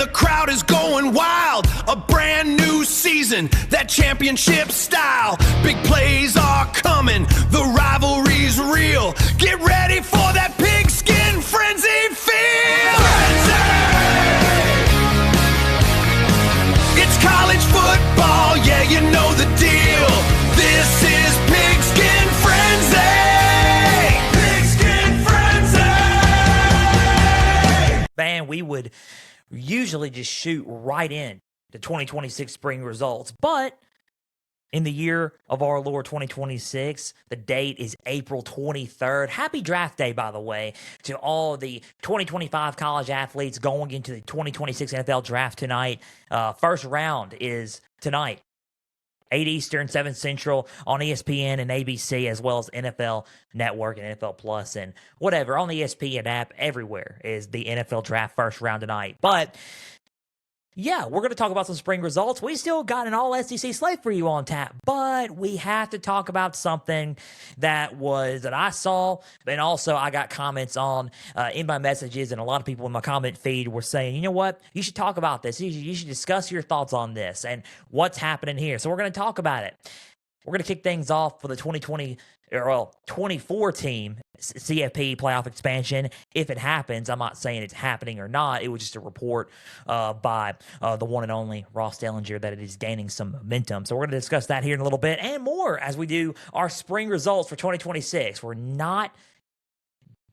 the crowd is going wild. A brand new season, that championship style. Big plays are coming, the rivalry's real. Get ready for that Pigskin Frenzy feel. It's college football, yeah, you know the deal. This is Pigskin Frenzy. Pigskin Frenzy. Man, we would usually just shoot right in to 2026 spring results, but in the year of our Lord 2026, the date is April 23rd. Happy draft day, by the way, to all the 2025 college athletes going into the 2026 NFL draft tonight. First round is tonight, 8 Eastern, 7 Central on ESPN and ABC, as well as NFL Network and NFL Plus and whatever. On the ESPN app, everywhere is the NFL draft first round tonight. But yeah, we're going to talk about some spring results. We still got an all-SEC slate for you on tap, but we have to talk about something that I saw, and also I got comments on in my messages, and a lot of people in my comment feed were saying, you know what, you should talk about this. You should discuss your thoughts on this and what's happening here. So we're going to talk about it. We're going to kick things off for the 24 team CFP playoff expansion. If it happens, I'm not saying it's happening or not. It was just a report by the one and only Ross Dellinger that it is gaining some momentum. So we're going to discuss that here in a little bit and more as we do our spring results for 2026. We're not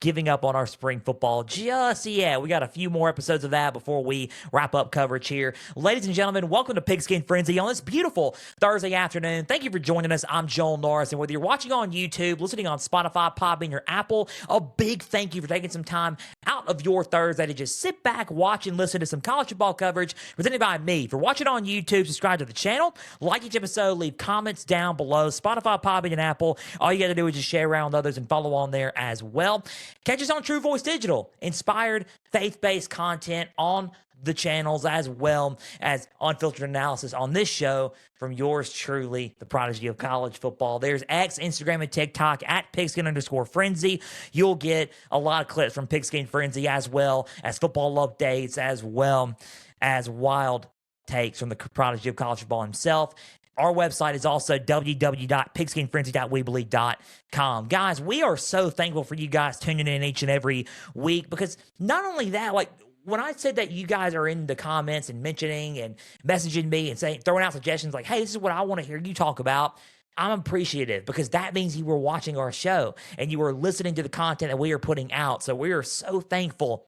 giving up on our spring football just yet. We got a few more episodes of that before we wrap up coverage here. Ladies and gentlemen, welcome to Pigskin Frenzy on this beautiful Thursday afternoon. Thank you for joining us. I'm Joel Norris, and whether you're watching on YouTube, listening on Spotify, Podbean, or Apple, a big thank you for taking some time out of your Thursday to just sit back, watch, and listen to some college football coverage presented by me. If you're watching on YouTube, subscribe to the channel, like each episode, leave comments down below. Spotify, Podbean, and Apple. All you got to do is just share around with others and follow on there as well. Catch us on True Voice Digital, inspired, faith-based content on the channels, as well as unfiltered analysis on this show from yours truly, the prodigy of college football. There's X, Instagram, and TikTok at Pigskin_Frenzy. You'll get a lot of clips from Pigskin Frenzy, as well as football updates, as well as wild takes from the prodigy of college football himself. Our website is also www.pigskinfrenzy.weebly.com. Guys, we are so thankful for you guys tuning in each and every week, because not only that, like when I said that you guys are in the comments and mentioning and messaging me and saying, throwing out suggestions like, hey, this is what I want to hear you talk about, I'm appreciative, because that means you were watching our show and you were listening to the content that we are putting out. So we are so thankful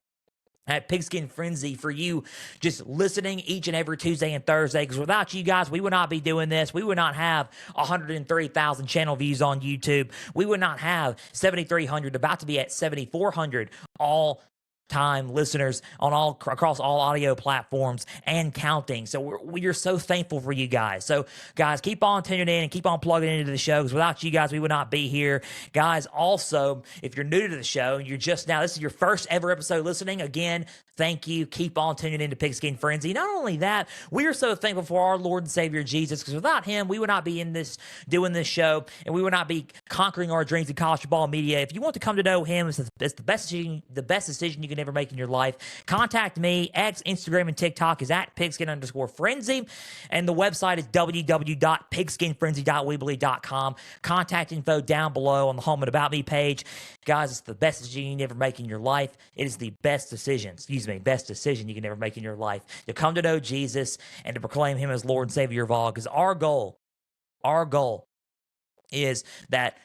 at Pigskin Frenzy for you just listening each and every Tuesday and Thursday, because without you guys, we would not be doing this. We would not have 103,000 channel views on YouTube. We would not have 7,300, about to be at 7,400 all-time listeners on across all audio platforms and counting. So we're so thankful for you guys. So guys, keep on tuning in and keep on plugging into the show, because without you guys, we would not be here. Guys, also, if you're new to the show and you're just now, this is your first ever episode listening, again, thank you. Keep on tuning into Pigskin Frenzy. Not only that, we are so thankful for our Lord and Savior Jesus, because without him, we would not be doing this show, and we would not be conquering our dreams in college football media. If you want to come to know him, it's the best decision you can ever make in your life. Contact me. X, Instagram, and TikTok is at Pigskin_Frenzy, and the website is www.pigskinfrenzy.weebly.com. Contact info down below on the Home and About Me page. Guys, it's the best decision you can ever make in your life. It is the best decision you can ever make in your life, to come to know Jesus and to proclaim him as Lord and Savior of all, because our goal is that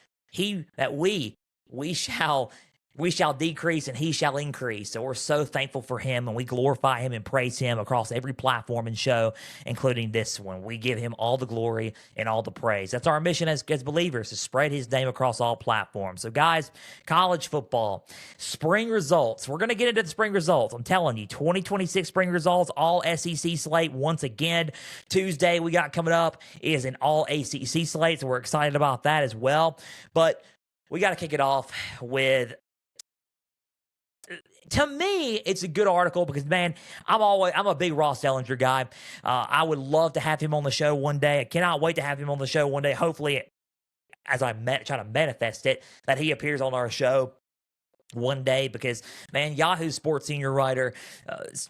we shall decrease and he shall increase. So we're so thankful for him, and we glorify him and praise him across every platform and show, including this one. We give him all the glory and all the praise. That's our mission as believers, to spread his name across all platforms. So guys, college football, spring results. We're going to get into the spring results. I'm telling you, 2026 spring results, all SEC slate once again. Tuesday we got coming up is an all ACC slate, so we're excited about that as well. But we got to kick it off with, to me, it's a good article, because, man, I'm a big Ross Dellinger guy. I would love to have him on the show one day. I cannot wait to have him on the show one day. Hopefully, as I try to manifest it, that he appears on our show one day, because, man, Yahoo Sports senior writer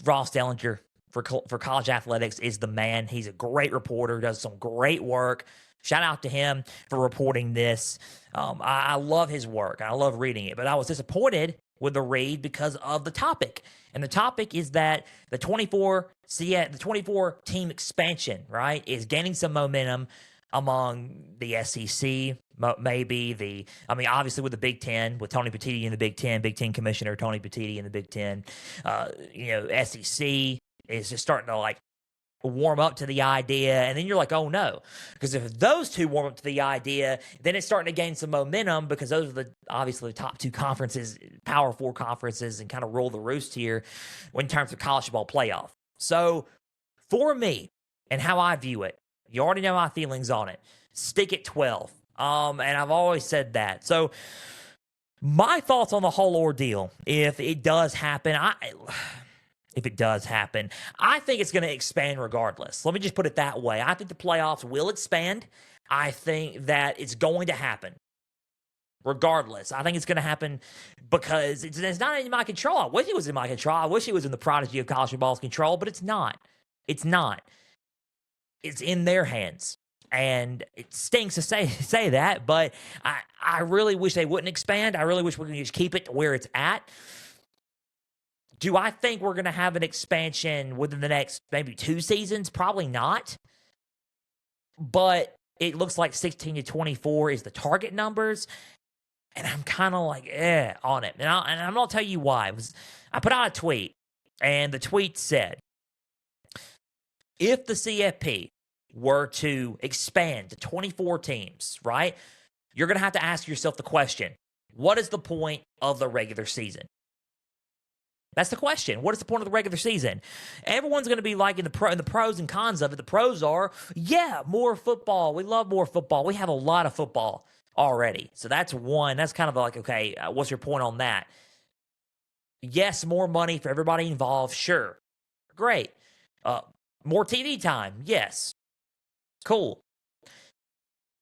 Ross Dellinger, for college athletics is the man. He's a great reporter, does some great work. Shout out to him for reporting this. I love his work. I love reading it, but I was disappointed with the read because of the topic. And the topic is that the 24 team expansion, right, is gaining some momentum among the SEC, obviously with the Big Ten, with Tony Petitti in the Big Ten Commissioner Tony Petitti in the Big Ten. SEC is just starting to like warm up to the idea, and then you're like, oh no, because if those two warm up to the idea, then it's starting to gain some momentum because those are obviously the top two conferences, Power Four conferences, and kind of rule the roost here in terms of college football playoff. So for me and how I view it, you already know my feelings on it. Stick at 12. And I've always said that. So my thoughts on the whole ordeal, if it does happen, I think it's going to expand regardless. Let me just put it that way. I think the playoffs will expand. I think that it's going to happen regardless. I think it's going to happen because it's not in my control. I wish it was in my control. I wish it was in the prodigy of college football's control, but it's not. It's not. It's in their hands. And it stinks to say that, but I really wish they wouldn't expand. I really wish we could just keep it to where it's at. Do I think we're going to have an expansion within the next maybe 2 seasons? Probably not. But it looks like 16 to 24 is the target numbers. And I'm kind of like, on it. And I'm going to tell you why. I put out a tweet, and the tweet said, if the CFP were to expand to 24 teams, right, you're going to have to ask yourself the question, what is the point of the regular season? That's the question. What is the point of the regular season? Everyone's going to be like in the pros and cons of it. The pros are, more football. We love more football. We have a lot of football already. So that's one. That's kind of like, okay, what's your point on that? Yes, more money for everybody involved. Sure. Great. More TV time. Yes. Cool.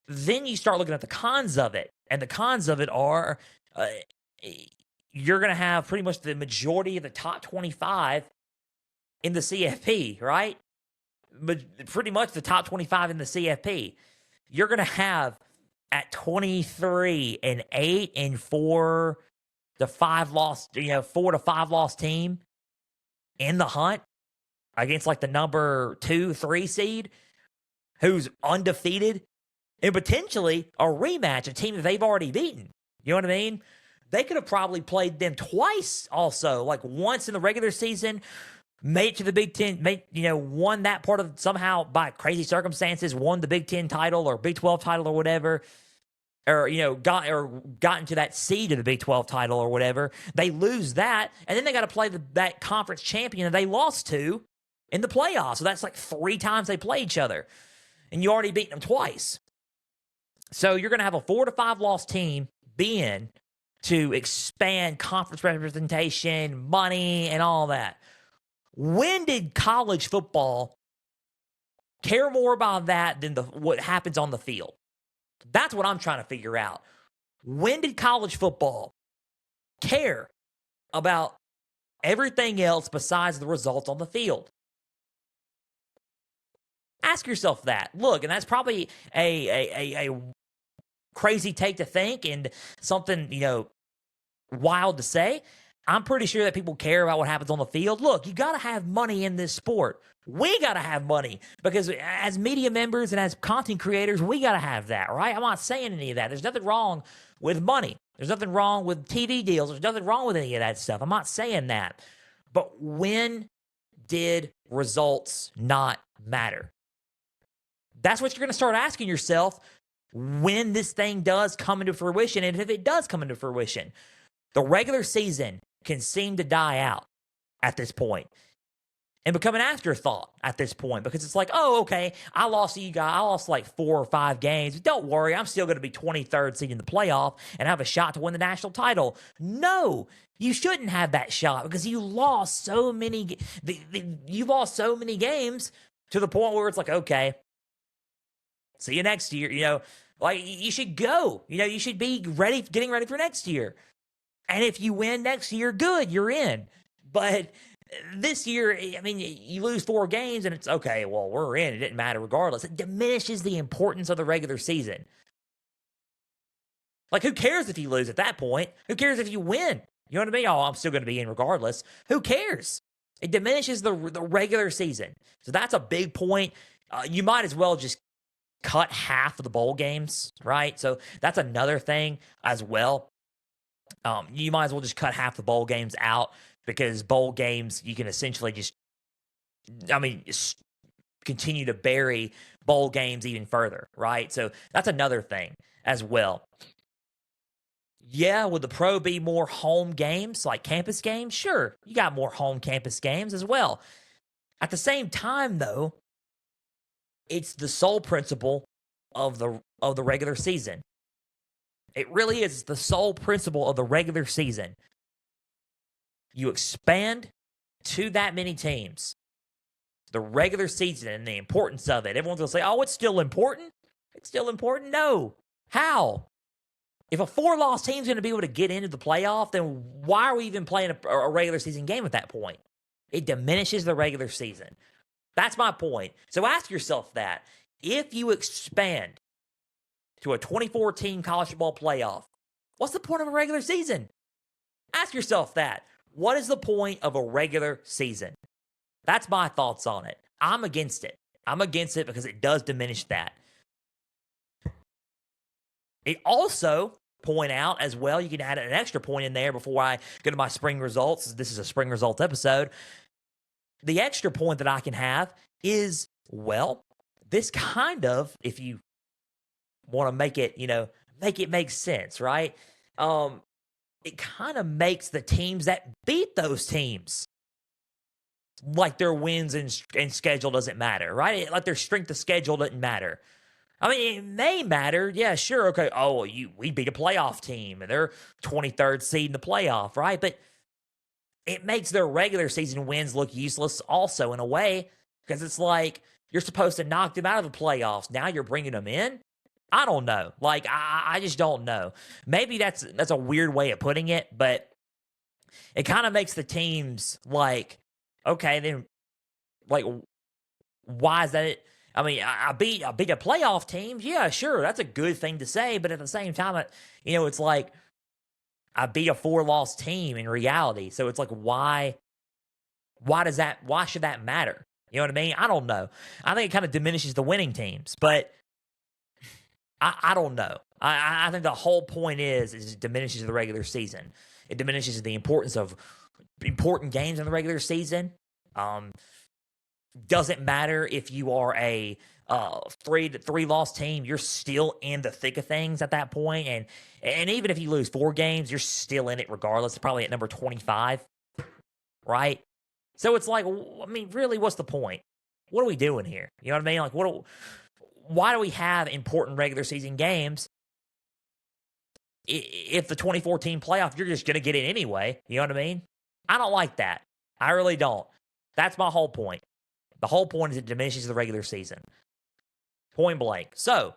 Then you start looking at the cons of it. And the cons of it are you're going to have pretty much the majority of the top 25 in the CFP, right? But pretty much the top 25 in the CFP. You're going to have at 23 an 8 and 4 to 5 loss, 4 to 5 loss team in the hunt against like the number 2, 3 seed who's undefeated and potentially a rematch, a team that they've already beaten. You know what I mean? They could have probably played them twice also, like once in the regular season, made it to the Big Ten, won that part of somehow by crazy circumstances, won the Big Ten title or Big 12 title or whatever, or, got into that seed of the Big 12 title or whatever. They lose that, and then they got to play that conference champion that they lost to in the playoffs. So that's like 3 times they play each other, and you already beat them twice. So you're going to have a 4 to 5 loss team being to expand conference representation, money, and all that. When did college football care more about that than what happens on the field? That's what I'm trying to figure out. When did college football care about everything else besides the results on the field? Ask yourself that. Look, and that's probably a crazy take to think and something, wild to say. I'm pretty sure that people care about what happens on the field. Look, you got to have money in this sport. We got to have money because as media members and as content creators, we got to have that, right? I'm not saying any of that. There's nothing wrong with money. There's nothing wrong with TV deals. There's nothing wrong with any of that stuff. I'm not saying that. But when did results not matter? That's what you're going to start asking yourself when this thing does come into fruition, and if it does come into fruition. The regular season can seem to die out at this point and become an afterthought at this point because it's like, oh, okay, I lost to you guys. I lost like 4 or 5 games. But don't worry, I'm still going to be 23rd seed in the playoff and have a shot to win the national title. No, you shouldn't have that shot because you lost so many. You've lost so many games to the point where it's like, okay, see you next year. Like you should go. You should be ready, getting ready for next year. And if you win next year, good, you're in. But This year, I mean, you lose 4 games and it's okay, well, we're in. It didn't matter regardless. It diminishes the importance of the regular season. Like, who cares if you lose at that point? Who cares if you win? You know what I mean? Oh, I'm still going to be in regardless. Who cares? It diminishes the regular season. So that's a big point. You might as well just cut half of the bowl games, right? So that's another thing as well. You might as well just cut half the bowl games out because bowl games, you can essentially just, continue to bury bowl games even further, right? So that's another thing as well. Yeah, would the pro be more home games, like campus games? Sure, you got more home campus games as well. At the same time, though, it's the sole principle of the regular season. It really is the sole principle of the regular season. You expand to that many teams. The regular season and the importance of it. Everyone's going to say, oh, it's still important. It's still important. No. How? If a 4-loss team's going to be able to get into the playoff, then why are we even playing a regular season game at that point? It diminishes the regular season. That's my point. So ask yourself that. If you expand to a 24-team college football playoff, what's the point of a regular season? Ask yourself that. What is the point of a regular season? That's my thoughts on it. I'm against it. I'm against it because it does diminish that. It also point out as well, you can add an extra point in there before I go to my spring results. This is a spring results episode. The extra point that I can have is, well, this kind of, if you want to make it, make sense, right? It kind of makes the teams that beat those teams like their wins and schedule doesn't matter, right? Like their strength of schedule doesn't matter. I mean, it may matter. Yeah, sure. Okay. Oh, we beat a playoff team and they're 23rd seed in the playoff, right? But it makes their regular season wins look useless also in a way because it's like you're supposed to knock them out of the playoffs. Now you're bringing them in. I don't know. Like, I just don't know. Maybe that's a weird way of putting it, but it kind of makes the teams like, okay, then, like, why is that it? I mean, I beat a playoff team. Yeah, sure, that's a good thing to say. But at the same time, it's like I beat a 4-loss team in reality. So it's like, why should that matter? You know what I mean? I don't know. I think it kind of diminishes the winning teams, but I don't know. I think the whole point is it diminishes the regular season. It diminishes the importance of important games in the regular season. Doesn't matter if you are a 3-loss team, you're still in the thick of things at that point. And even if you lose 4 games, you're still in it regardless. It's probably at number 25, right? So it's like, I mean, really, what's the point? What are we doing here? You know what I mean? Like, why do we have important regular season games if the 2014 playoff, you're just going to get in anyway? You know what I mean? I don't like that. I really don't. That's my whole point. The whole point is it diminishes the regular season. Point blank. So,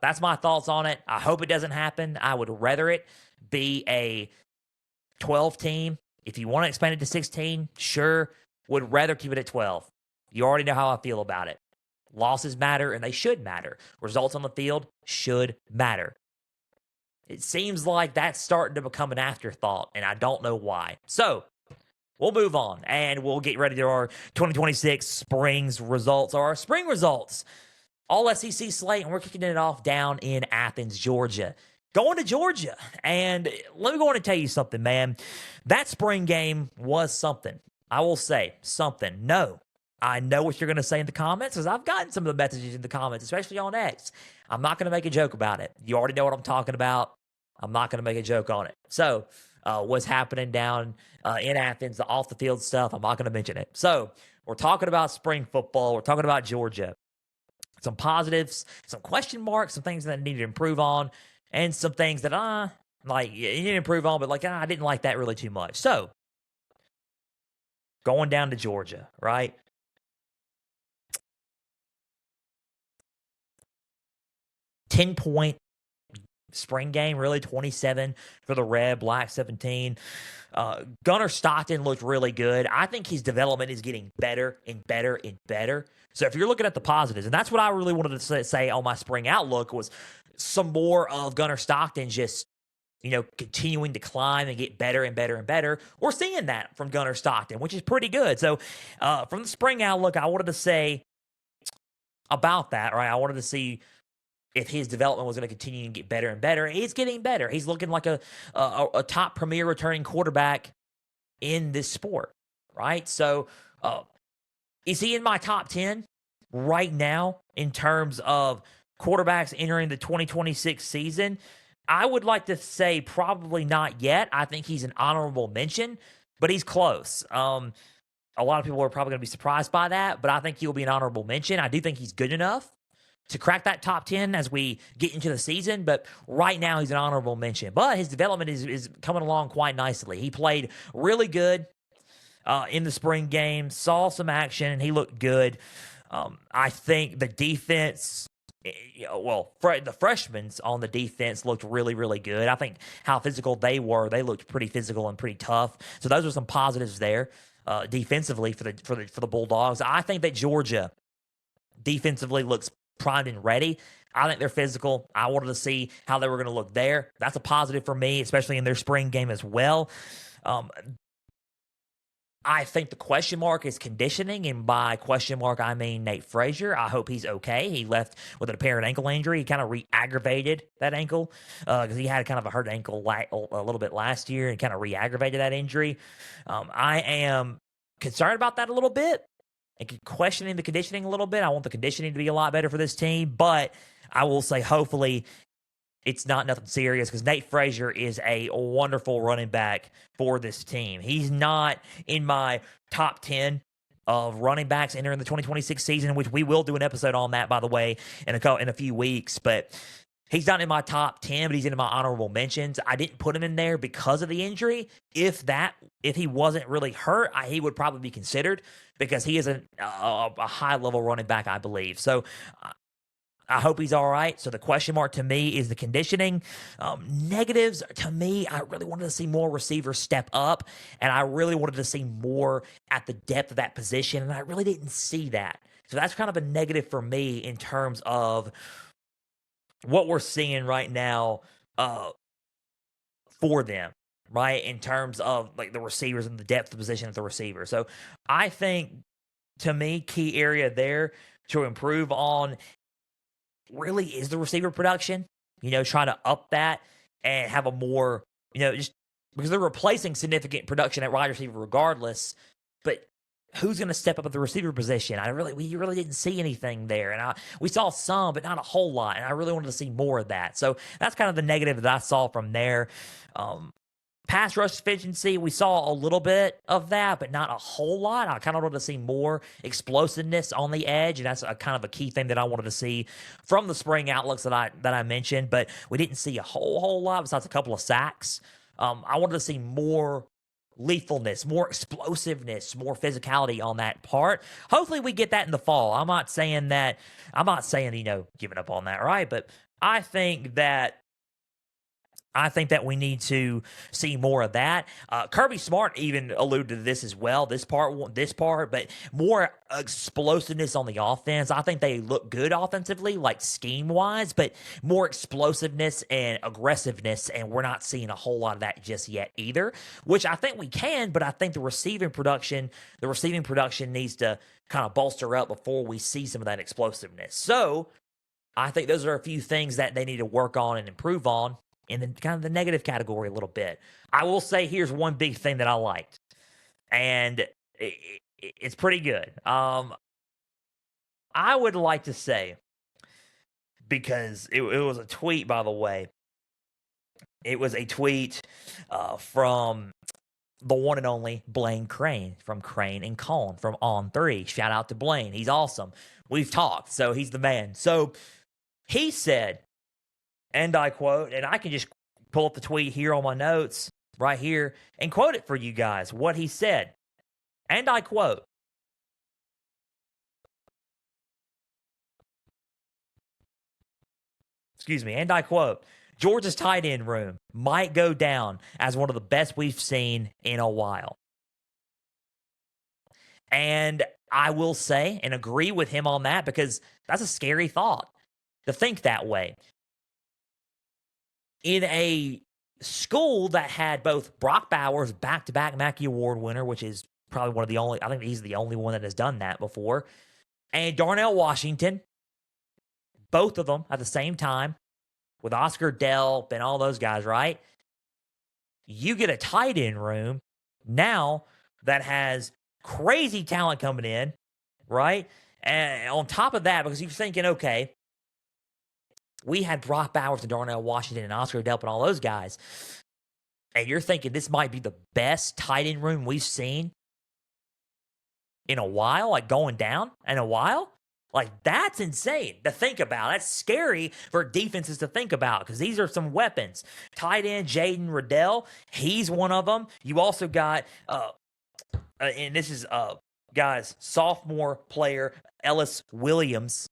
that's my thoughts on it. I hope it doesn't happen. I would rather it be a 12 team. If you want to expand it to 16, sure. Would rather keep it at 12. You already know how I feel about it. Losses matter, and they should matter. Results on the field should matter. It seems like that's starting to become an afterthought, and I don't know why. So, we'll move on, and we'll get ready to our 2026 spring's results, or our spring results. All SEC slate, and we're kicking it off down in Athens, Georgia. Going to Georgia, and let me go on and tell you something, man. That spring game was something. I will say something. No, I know what you're going to say in the comments, because I've gotten some of the messages in the comments, especially on X. I'm not going to make a joke about it. You already know what I'm talking about. I'm not going to make a joke on it. So, what's happening down in Athens, the off-the-field stuff, I'm not going to mention it. So, we're talking about spring football. We're talking about Georgia. Some positives, some question marks, some things that I need to improve on, and some things that you need to improve on, but I didn't like that really too much. So, going down to Georgia, right? $10-point spring game, really 27 for the red, black 17. Gunnar Stockton looked really good. I think his development is getting better and better and better. So if you're looking at the positives, and that's what I really wanted to say on my spring outlook was some more of Gunnar Stockton just, continuing to climb and get better and better and better. We're seeing that from Gunnar Stockton, which is pretty good. So from the spring outlook, I wanted to say about that, right? I wanted to see if his development was going to continue and get better and better. He's getting better. He's looking like a top premier returning quarterback in this sport, right? So is he in my top 10 right now in terms of quarterbacks entering the 2026 season? I would like to say probably not yet. I think he's an honorable mention, but he's close. A lot of people are probably going to be surprised by that, but I think he'll be an honorable mention. I do think he's good enough to crack that top 10 as we get into the season, but right now he's an honorable mention. But his development is coming along quite nicely. He played really good in the spring game, saw some action, and he looked good. I think the defense, the freshmen on the defense looked really, really good. I think how physical they looked pretty physical and pretty tough. So those are some positives there defensively for the Bulldogs. I think that Georgia defensively looks primed and ready. I think they're physical. I wanted to see how they were going to look there. That's a positive for me, especially in their spring game as well. I think the question mark is conditioning, and by question mark, I mean Nate Frazier. I hope he's okay. He left with an apparent ankle injury. He kind of re-aggravated that ankle because he had kind of a hurt ankle a little bit last year and kind of re-aggravated that injury. I am concerned about that a little bit and questioning the conditioning a little bit. I want the conditioning to be a lot better for this team, but I will say hopefully it's not nothing serious because Nate Frazier is a wonderful running back for this team. He's not in my top 10 of running backs entering the 2026 season, which we will do an episode on that, by the way, in a few weeks. But he's not in my top 10, but he's in my honorable mentions. I didn't put him in there because of the injury. If he wasn't really hurt, he would probably be considered because he is a high-level running back, I believe. So I hope he's all right. So the question mark to me is the conditioning. Negatives to me, I really wanted to see more receivers step up, and I really wanted to see more at the depth of that position, and I really didn't see that. So that's kind of a negative for me in terms of what we're seeing right now for them, right? In terms of like the receivers and the depth of position of the receiver. So I think, to me, key area there to improve on really is the receiver production, trying to up that and have a more, just because they're replacing significant production at wide receiver regardless, but who's going to step up at the receiver position? We really didn't see anything there. And we saw some, but not a whole lot. And I really wanted to see more of that. So that's kind of the negative that I saw from there. Pass rush efficiency, we saw a little bit of that, but not a whole lot. I kind of wanted to see more explosiveness on the edge, and that's a kind of a key thing that I wanted to see from the spring outlooks that I mentioned. But we didn't see a whole lot besides a couple of sacks. I wanted to see more lethalness, more explosiveness, more physicality on that part. Hopefully, we get that in the fall. I'm not saying giving up on that, right? But I think that we need to see more of that. Kirby Smart even alluded to this as well, this part, but more explosiveness on the offense. I think they look good offensively, like scheme-wise, but more explosiveness and aggressiveness, and we're not seeing a whole lot of that just yet either, which I think we can, but I think the receiving production needs to kind of bolster up before we see some of that explosiveness. So I think those are a few things that they need to work on and improve on in the kind of the negative category a little bit. I will say here's one big thing that I liked, and it's pretty good. I would like to say, because it was a tweet, by the way. It was a tweet from the one and only Blaine Crane from Crane and Cone from On 3. Shout out to Blaine. He's awesome. We've talked, so he's the man. So he said, and I quote, and I can just pull up the tweet here on my notes right here and quote it for you guys, what he said. And I quote, and I quote, Georgia's tight end room might go down as one of the best we've seen in a while. And I will say and agree with him on that because that's a scary thought to think that way. In a school that had both Brock Bowers, back-to-back Mackey Award winner, which is probably one of the only, I think he's the only one that has done that before, and Darnell Washington, both of them at the same time, with Oscar Delp and all those guys, right? You get a tight end room now that has crazy talent coming in, right? And on top of that, because you're thinking, okay, we had Brock Bowers and Darnell Washington and Oscar Delp and all those guys, and you're thinking this might be the best tight end room we've seen in a while, like going down in a while. Like, that's insane to think about. That's scary for defenses to think about because these are some weapons. Tight end Jaden Riddell, he's one of them. You also got, and this is, guys, sophomore player Ellis Williams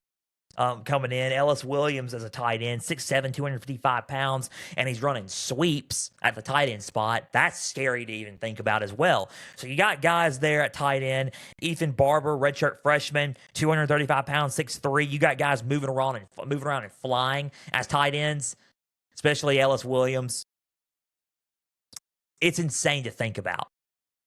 coming in. Ellis Williams as a tight end, 6'7", 255 pounds, and he's running sweeps at the tight end spot. That's scary to even think about as well. So you got guys there at tight end. Ethan Barber, redshirt freshman, 235 pounds, 6'3". You got guys moving around and flying as tight ends, especially Ellis Williams. It's insane to think about.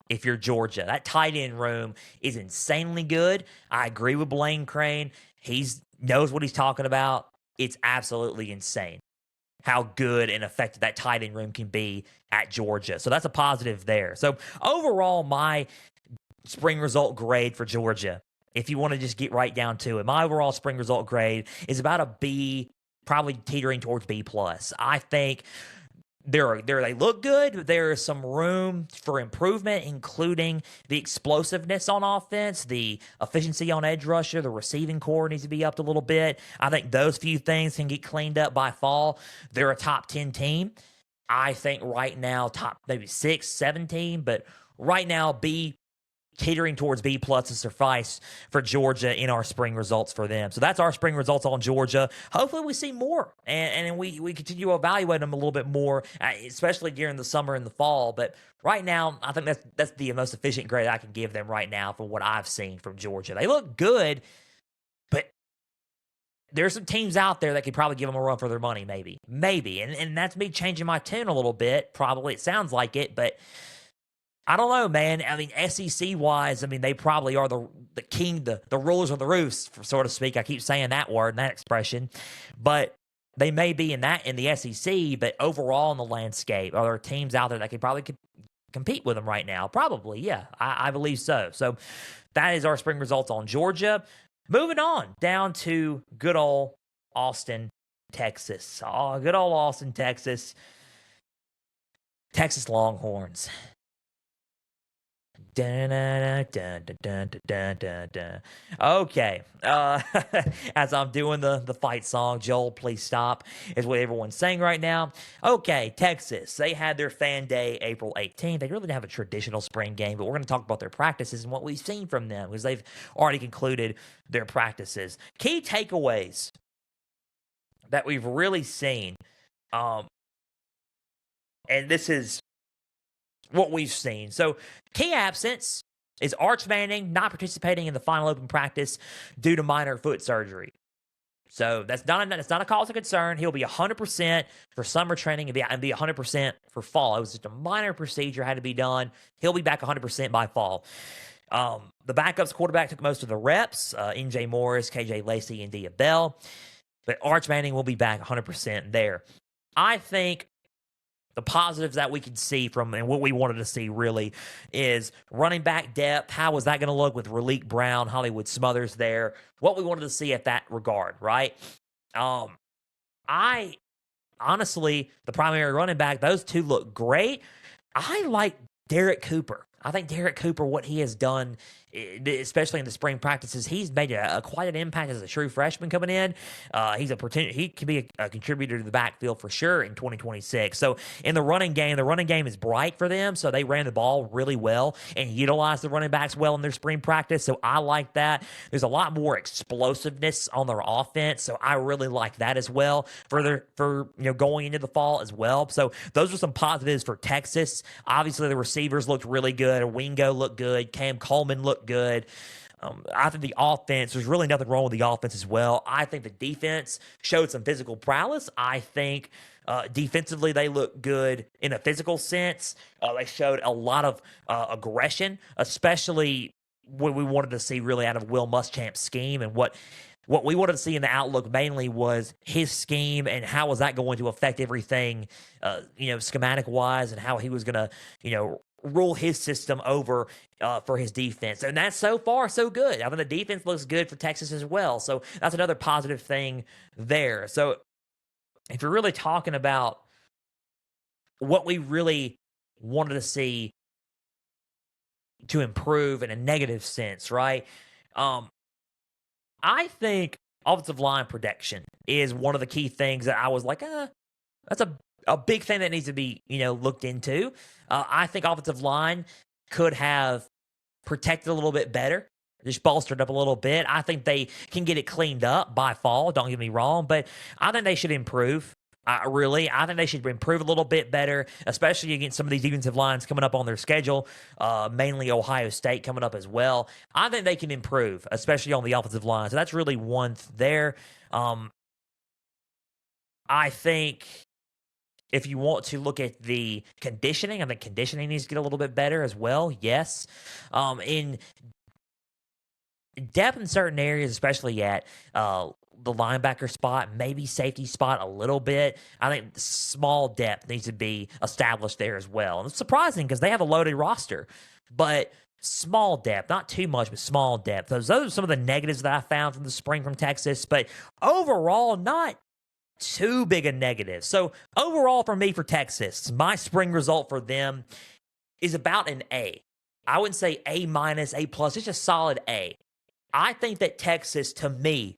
If you're Georgia, that tight end room is insanely good. I agree with Blaine Crane. He's knows what he's talking about. It's absolutely insane how good and effective that tight end room can be at Georgia. So that's a positive there. So overall, my spring result grade for Georgia, if you want to just get right down to it, my overall spring result grade is about a B, probably teetering towards B+. I think they look good. There is some room for improvement, including the explosiveness on offense, the efficiency on edge rusher, the receiving core needs to be upped a little bit. I think those few things can get cleaned up by fall. They're a top 10 team. I think right now, top maybe 6, 7 team, but right now, B, catering towards B+ to suffice for Georgia in our spring results for them. So that's our spring results on Georgia. Hopefully we see more and we continue to evaluate them a little bit more, especially during the summer and the fall. But right now, I think that's the most efficient grade I can give them right now for what I've seen from Georgia. They look good, but there's some teams out there that could probably give them a run for their money, maybe. And that's me changing my tune a little bit. Probably it sounds like it, but I don't know, man. I mean, SEC-wise, I mean, they probably are the king, the rulers of the roost, so to speak. I keep saying that word and that expression. But they may be in the SEC, but overall in the landscape, are there teams out there that could probably compete with them right now? Probably, yeah. I believe so. So that is our spring results on Georgia. Moving on down to good old Austin, Texas. Oh, good old Austin, Texas. Texas Longhorns. Okay. As I'm doing the fight song, Joel, please stop, is what everyone's saying right now. Okay, Texas. They had their fan day April 18th. They really didn't have a traditional spring game, but we're going to talk about their practices and what we've seen from them because they've already concluded their practices. Key takeaways that we've really seen, and this is what we've seen. So, key absence is Arch Manning not participating in the final open practice due to minor foot surgery. So, that's not a cause of concern. He'll be 100% for summer training and be 100% for fall. It was just a minor procedure had to be done. He'll be back 100% by fall. The backups quarterback took most of the reps, MJ Morris, KJ Lacey, and Dia Bell. But Arch Manning will be back 100% there. I think the positives that we can see from and what we wanted to see really is running back depth. How was that going to look with Raleek Brown, Hollywood Smothers there? What we wanted to see at that regard, right? I honestly, the primary running back, those two look great. I like Derek Cooper I think Derek Cooper, what he has done, especially in the spring practices, he's made quite an impact as a true freshman coming in. He can be a contributor to the backfield for sure in 2026. So in the running game is bright for them. So they ran the ball really well and utilized the running backs well in their spring practice. So I like that. There's a lot more explosiveness on their offense. So I really like that as well for going into the fall as well. So those are some positives for Texas. Obviously, the receivers looked really good. Wingo looked good. Cam Coleman looked good. I think the offense, there's really nothing wrong with the offense as well. I think the defense showed some physical prowess. I think defensively they look good in a physical sense. They showed a lot of aggression, especially what we wanted to see really out of Will Muschamp's scheme, and what we wanted to see in the outlook mainly was his scheme and how was that going to affect everything, schematic wise, and how he was going to, rule his system over for his defense. And that's so far so good. I mean, the defense looks good for Texas as well. So that's another positive thing there. So if you're really talking about what we really wanted to see to improve in a negative sense, right? I think offensive line protection is one of the key things that I was like, that's a big thing that needs to be, looked into. I think offensive line could have protected a little bit better, just bolstered up a little bit. I think they can get it cleaned up by fall, don't get me wrong, but I think they should improve. I think they should improve a little bit better, especially against some of these defensive lines coming up on their schedule, mainly Ohio State coming up as well. I think they can improve, especially on the offensive line. So that's really one there. I think if you want to look at the conditioning, I think conditioning needs to get a little bit better as well. Yes. In depth in certain areas, especially at the linebacker spot, maybe safety spot a little bit. I think small depth needs to be established there as well. And it's surprising because they have a loaded roster, but small depth, not too much, but small depth. Those are some of the negatives that I found from the spring from Texas, but overall, not too big a negative. So overall for me, for Texas, my spring result for them is about an A. I wouldn't say A minus, A plus, it's just solid A. I think that Texas, to me,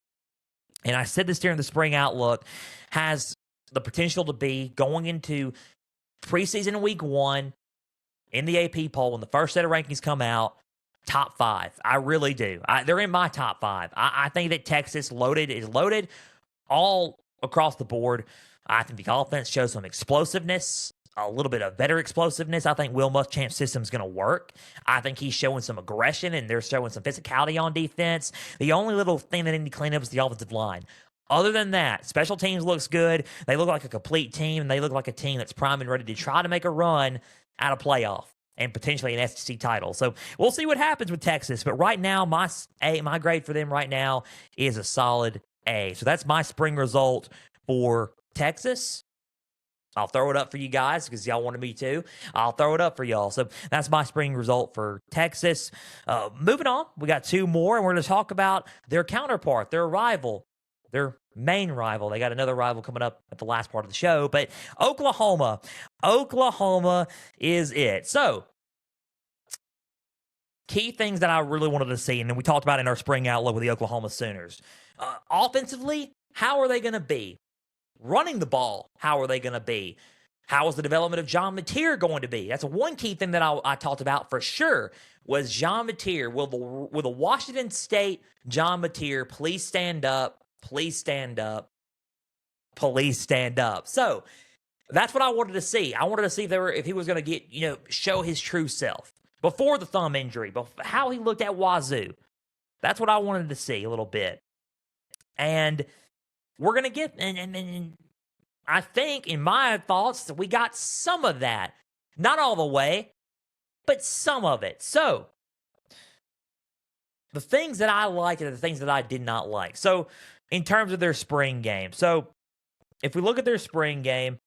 and I said this during the spring outlook, has the potential to be going into preseason week 1 in the AP poll when the first set of rankings come out, top 5. I really do. They're in my top 5. I think that Texas is loaded all across the board. I think the offense shows some explosiveness, a little bit of better explosiveness. I think Will Muschamp's system is going to work. I think he's showing some aggression, and they're showing some physicality on defense. The only little thing that they need to clean up is the offensive line. Other than that, special teams looks good. They look like a complete team, and they look like a team that's primed and ready to try to make a run at a playoff and potentially an SEC title. So we'll see what happens with Texas. But right now, my grade for them right now is a solid A. So that's my spring result for Texas. I'll throw it up for you guys because y'all wanted me to. I'll throw it up for y'all. So that's my spring result for Texas. Moving on, we got 2 more, and we're going to talk about their counterpart, their rival, their main rival. They got another rival coming up at the last part of the show, but Oklahoma. Oklahoma is it. So key things that I really wanted to see, and then we talked about in our spring outlook with the Oklahoma Sooners. Offensively, how are they going to be? Running the ball, how are they going to be? How is the development of John Mateer going to be? That's one key thing that I talked about for sure was John Mateer. Will the Washington State John Mateer please stand up? Please stand up. Please stand up. So that's what I wanted to see. I wanted to see if he was going to get, show his true self before the thumb injury, how he looked at Wazoo. That's what I wanted to see a little bit. And we're going to get, and I think, in my thoughts, we got some of that. Not all the way, but some of it. So, the things that I liked and the things that I did not like. So, in terms of their spring game. So, if we look at their spring game,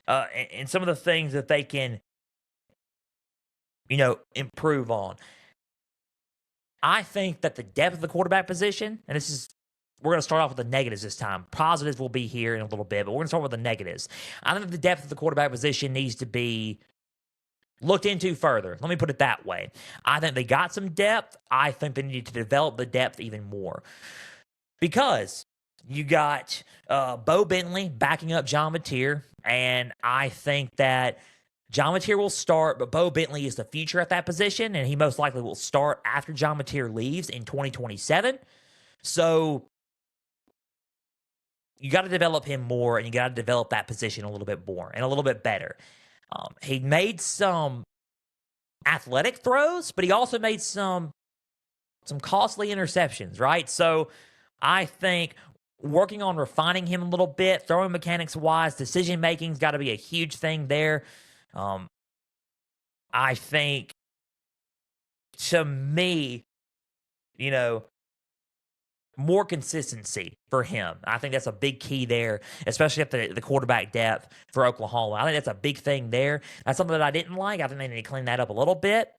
and some of the things that they can, improve on. I think that the depth of the quarterback position, and we're going to start off with the negatives this time. Positives will be here in a little bit, but we're going to start with the negatives. I think the depth of the quarterback position needs to be looked into further. Let me put it that way. I think they got some depth. I think they need to develop the depth even more. Because you got Bo Bentley backing up John Mateer, and I think that John Mateer will start, but Bo Bentley is the future at that position, and he most likely will start after John Mateer leaves in 2027. So you got to develop him more, and you got to develop that position a little bit more and a little bit better. He made some athletic throws, but he also made some costly interceptions, right? So I think working on refining him a little bit, throwing mechanics wise, decision making's got to be a huge thing there. I think, to me, more consistency for him. I think that's a big key there, especially at the quarterback depth for Oklahoma. I think that's a big thing there. That's something that I didn't like. I think they need to clean that up a little bit.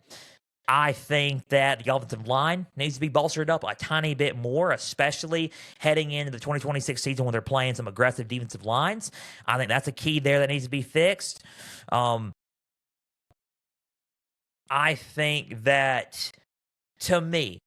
I think that the offensive line needs to be bolstered up a tiny bit more, especially heading into the 2026 season when they're playing some aggressive defensive lines. I think that's a key there that needs to be fixed. I think that, to me,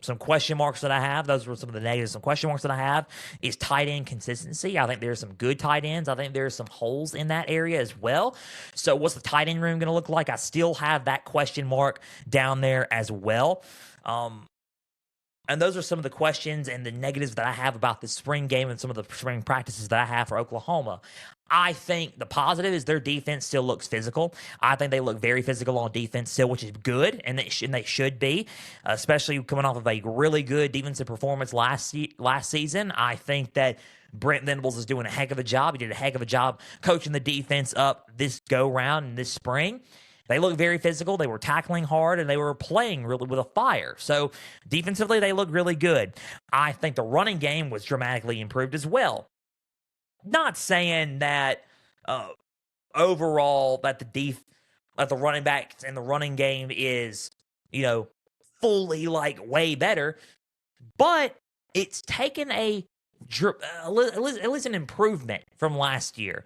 some question marks that I have, those were some of the negatives. Some question marks that I have is tight end consistency. I think there's some good tight ends. I think there's some holes in that area as well. So what's the tight end room going to look like? I still have that question mark down there as well. And those are some of the questions and the negatives that I have about the spring game and some of the spring practices that I have for Oklahoma. I think the positive is their defense still looks physical. I think they look very physical on defense still, which is good, and they should be, especially coming off of a really good defensive performance last season. I think that Brent Venables is doing a heck of a job. He did a heck of a job coaching the defense up this go-round and this spring. They look very physical. They were tackling hard, and they were playing really with a fire. So defensively, they look really good. I think the running game was dramatically improved as well. Not saying that overall that the running backs and the running game is, fully way better, but it's taken at least an improvement from last year.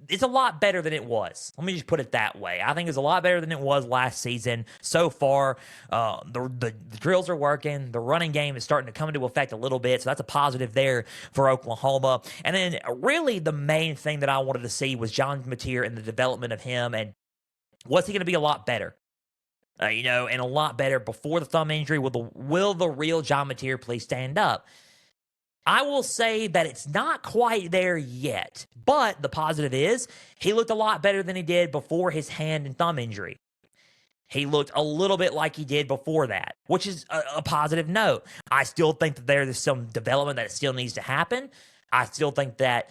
It's a lot better than it was. Let me just put it that way. I think it's a lot better than it was last season so far. The drills are working. The running game is starting to come into effect a little bit, so that's a positive there for Oklahoma. And then really the main thing that I wanted to see was John Mateer and the development of him, and what's he going to be a lot better? And a lot better before the thumb injury. Will the real John Mateer please stand up? I will say that it's not quite there yet, but the positive is he looked a lot better than he did before his hand and thumb injury. He looked a little bit like he did before that, which is a positive note. I still think that there's some development that still needs to happen. I still think that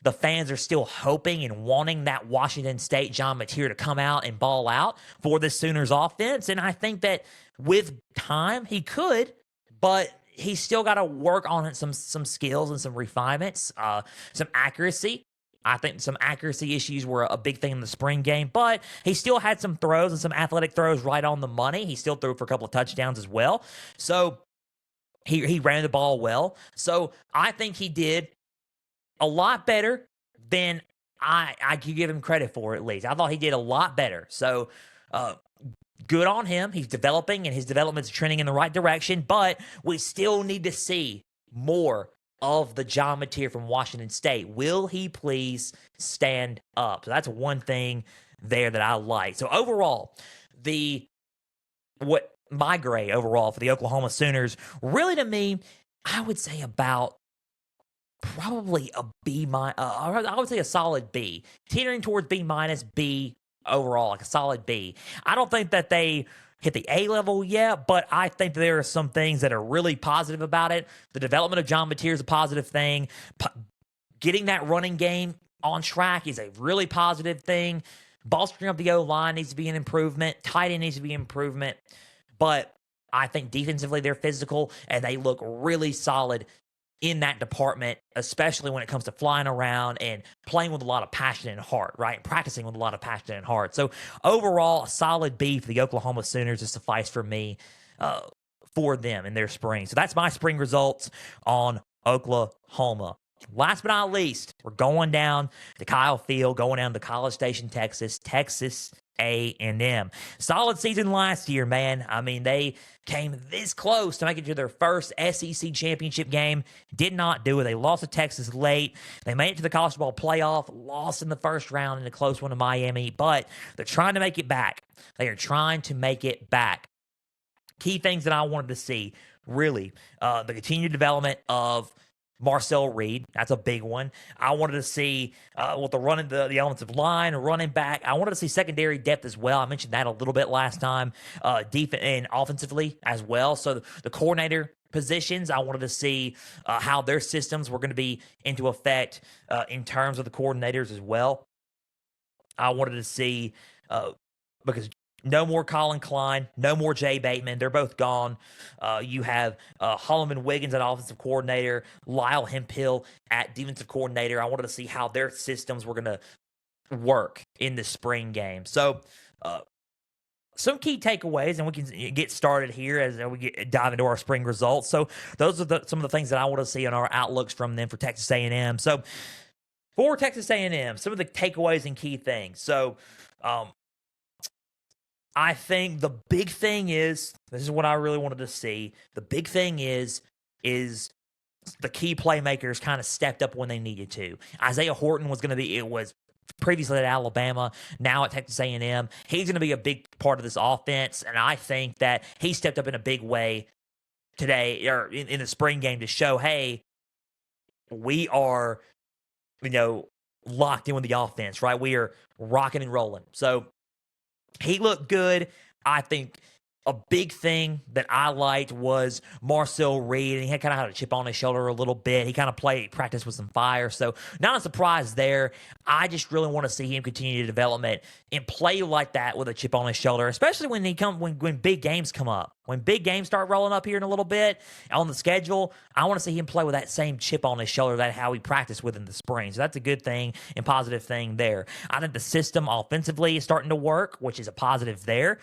the fans are still hoping and wanting that Washington State John Mateer to come out and ball out for the Sooners offense, and I think that with time he could, but he's still got to work on some skills and some refinements, some accuracy. I think some accuracy issues were a big thing in the spring game, but he still had some throws and some athletic throws right on the money. He still threw for a couple of touchdowns as well. So he ran the ball well. So I think he did a lot better than I could give him credit for, at least. I thought he did a lot better. So good on him. He's developing, and his development's trending in the right direction, but we still need to see more of the John Mateer from Washington State. Will he please stand up? So that's one thing there that I like. So overall, my grade overall for the Oklahoma Sooners, really to me, I would say about probably a B-. I would say a solid B, teetering towards B-, B overall, like a solid B. I don't think that they hit the A level yet, but I think there are some things that are really positive about it. The development of John Mateer is a positive thing. Getting that running game on track is a really positive thing. Bolstering up the O-line needs to be an improvement. Tight end needs to be an improvement. But I think defensively they're physical, and they look really solid in that department, especially when it comes to flying around and playing with a lot of passion and heart, right? Practicing with a lot of passion and heart. So overall, a solid B for the Oklahoma Sooners is suffice for me for them in their spring. So that's my spring results on Oklahoma. Last but not least, we're going down to Kyle Field, going down to College Station, Texas A&M. Solid season last year, man. I mean, they came this close to making it to their first SEC championship game. Did not do it. They lost to Texas late. They made it to the college football playoff, lost in the first round in a close one to Miami, but they're trying to make it back. They are trying to make it back. Key things that I wanted to see, really, the continued development of Marcel Reed, that's a big one. I wanted to see with the running the offensive line, running back. I wanted to see secondary depth as well. I mentioned that a little bit last time, defense and offensively as well. So the coordinator positions, I wanted to see how their systems were going to be into effect in terms of the coordinators as well. I wanted to see because no more Colin Klein, no more Jay Bateman. They're both gone. You have Holloman Wiggins at offensive coordinator, Lyle Hemphill at defensive coordinator. I wanted to see how their systems were going to work in the spring game. So, some key takeaways, and we can get started here as we dive into our spring results. So, those are some of the things that I want to see on our outlooks from them for Texas A&M. So, for Texas A&M, some of the takeaways and key things. So, I think the big thing is, this is what I really wanted to see. The big thing is the key playmakers kind of stepped up when they needed to. Isaiah Horton was previously at Alabama, now at Texas A&M. He's going to be a big part of this offense, and I think that he stepped up in a big way today, or in the spring game, to show, hey, we are, locked in with the offense, right? We are rocking and rolling. So, he looked good. I think a big thing that I liked was Marcel Reed, and he had a chip on his shoulder a little bit. He kind of practiced with some fire, so not a surprise there. I just really want to see him continue development and play like that with a chip on his shoulder, especially when big games come up. When big games start rolling up here in a little bit on the schedule, I want to see him play with that same chip on his shoulder, that how he practiced with in the spring. So that's a good thing and positive thing there. I think the system offensively is starting to work, which is a positive there.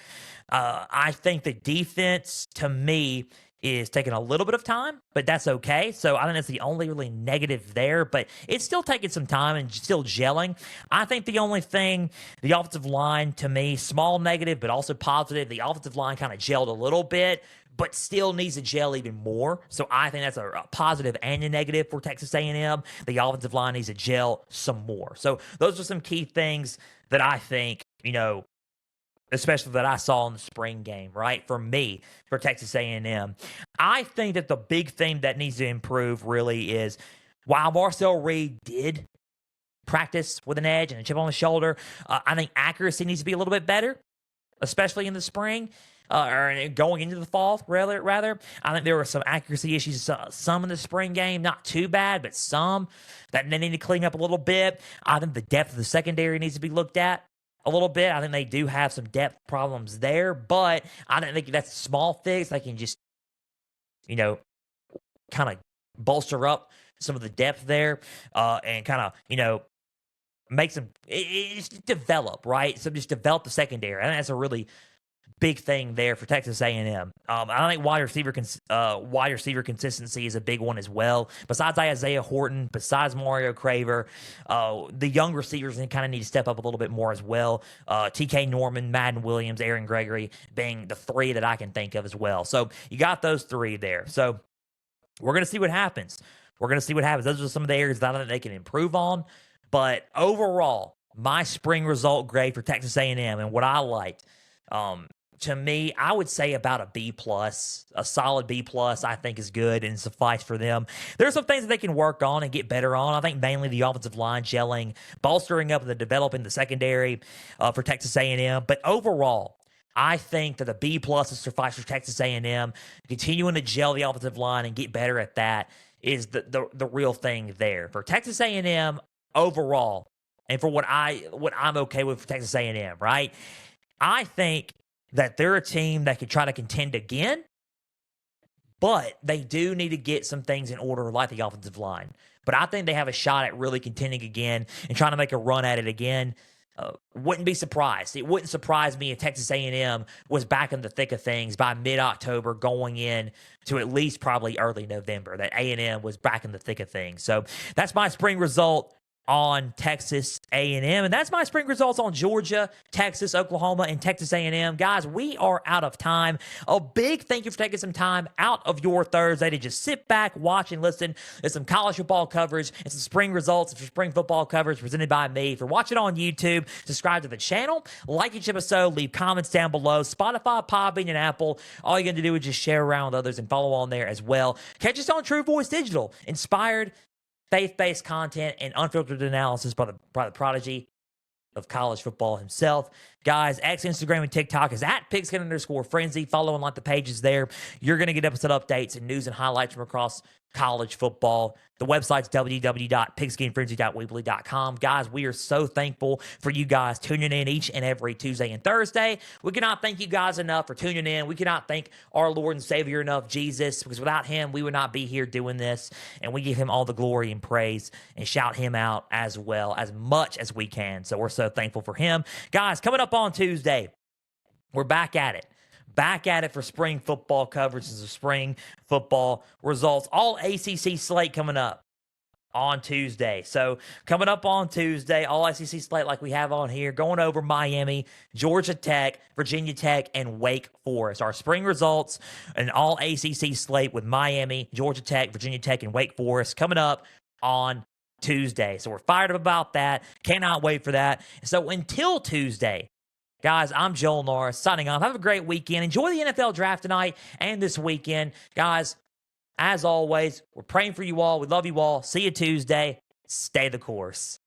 I think the defense, to me, is taking a little bit of time, but that's okay. So I think that's the only really negative there, but it's still taking some time and still gelling. I think the only thing, the offensive line, to me, small negative, but also positive. The offensive line kind of gelled a little bit, but still needs to gel even more. So I think that's a positive and a negative for Texas A&M. The offensive line needs to gel some more. So those are some key things that I think, especially that I saw in the spring game, right? For me, for Texas A&M. I think that the big thing that needs to improve really is, while Marcel Reed did practice with an edge and a chip on the shoulder, I think accuracy needs to be a little bit better, especially in the spring. Or going into the fall, rather. I think there were some accuracy issues, some in the spring game, not too bad, but some that they need to clean up a little bit. I think the depth of the secondary needs to be looked at a little bit. I think they do have some depth problems there, but I don't think that's a small fix. They can just, kind of bolster up some of the depth there and kind of, make some, just develop, right? So just develop the secondary. I think that's a really big thing there for Texas A&M. I think wide receiver consistency is a big one as well. Besides Isaiah Horton, besides Mario Craver, the young receivers kind of need to step up a little bit more as well. TK Norman, Madden Williams, Aaron Gregory being the three that I can think of as well. So you got those three there. So we're going to see what happens. Those are some of the areas that I think they can improve on. But overall, my spring result grade for Texas A&M and what I liked, to me, I would say about a B+, a solid B+, I think is good and suffice for them. There are some things that they can work on and get better on. I think mainly the offensive line gelling, bolstering up and developing the secondary for Texas A&M. But overall, I think that the B+ is suffice for Texas A&M. Continuing to gel the offensive line and get better at that is the real thing there. For Texas A&M overall, and for what I'm okay with for Texas A&M, right? I think that they're a team that could try to contend again, but they do need to get some things in order like the offensive line. But I think they have a shot at really contending again and trying to make a run at it again. Wouldn't be surprised. It wouldn't surprise me if Texas A&M was back in the thick of things by mid-October, going in to at least probably early November, that A&M was back in the thick of things. So that's my spring result on Texas A&M, and that's my spring results on Georgia, Texas, Oklahoma, and Texas A&M. Guys, we are out of time. A big thank you for taking some time out of your Thursday to just sit back, watch, and listen to some college football coverage and some spring results and spring football coverage presented by me. If you're watching on YouTube, subscribe to the channel, like each episode, leave comments down below. Spotify, Podbean, and Apple. All you got to do is just share around with others and follow on there as well. Catch us on True Voice Digital, inspired, faith-based content and unfiltered analysis by the prodigy of college football himself. Guys, X, Instagram, and TikTok is at Pigskin_Frenzy. Follow and like the pages there. You're going to get episode updates and news and highlights from across college football. The website's www.pigskinfrenzy.weebly.com. Guys, we are so thankful for you guys tuning in each and every Tuesday and Thursday. We cannot thank you guys enough for tuning in. We cannot thank our Lord and Savior enough, Jesus, because without him, we would not be here doing this. And we give him all the glory and praise and shout him out as well, as much as we can. So we're so thankful for him. Guys, coming up on Tuesday, we're back at it. Back at it for spring football coverage and some spring football results. All ACC slate coming up on Tuesday. So coming up on Tuesday, all ACC slate like we have on here, going over Miami, Georgia Tech, Virginia Tech, and Wake Forest. Our spring results and all ACC slate with Miami, Georgia Tech, Virginia Tech, and Wake Forest coming up on Tuesday. So we're fired up about that. Cannot wait for that. So until Tuesday, guys, I'm Joel Norris signing off. Have a great weekend. Enjoy the NFL draft tonight and this weekend. Guys, as always, we're praying for you all. We love you all. See you Tuesday. Stay the course.